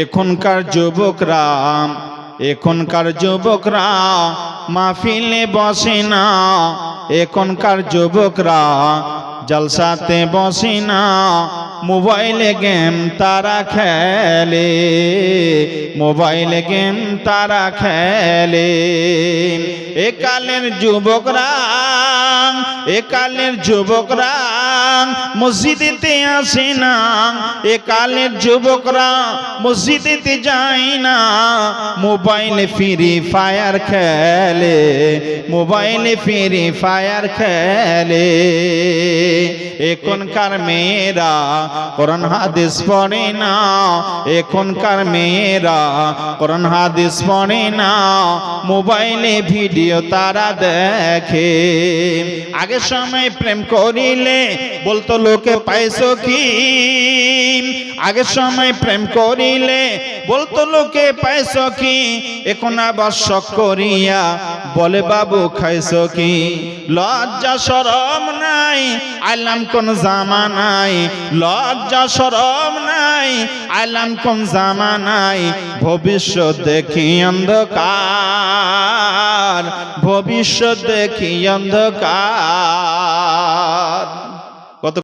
এখনকার যুবকরা মাহফিলে বসে না, এখনকার যুবকরা জলসাতে বসে না, মোবাইলে গেম তারা খেলে, মোবাইলে গেম তারা খেলে। একালের যুবকরা মসজিদেতে আসে না, একালের যুবকরা মসজিদেতে যায় না, মোবাইলে ফ্রি ফায়ার খেলে, মোবাইলে ফ্রি ফায়ার খেলে। এখনকার মেয়েরা কোরআন হাদিস পড়ে না, এখনকার মেয়েরা কোরআন হাদিস পড়ে না, মোবাইলে ভিডিও তারা দেখে। আগের সময় প্রেম করিলে বলতো লোকে পাইছো কি, আগের সময় প্রেম করিলে বলতো লোকে পাইছো কি, এখন আবার শখ করিয়া বলে বাবু খাইছো কি। লজ্জা শরম নাই আইলাম কোন জামানায়, লজ্জা শরম নাই আইলাম কোন জামানায়। ভবিষ্যৎ দেখি অন্ধকার, ভবিষ্যৎ দেখি অন্ধকার।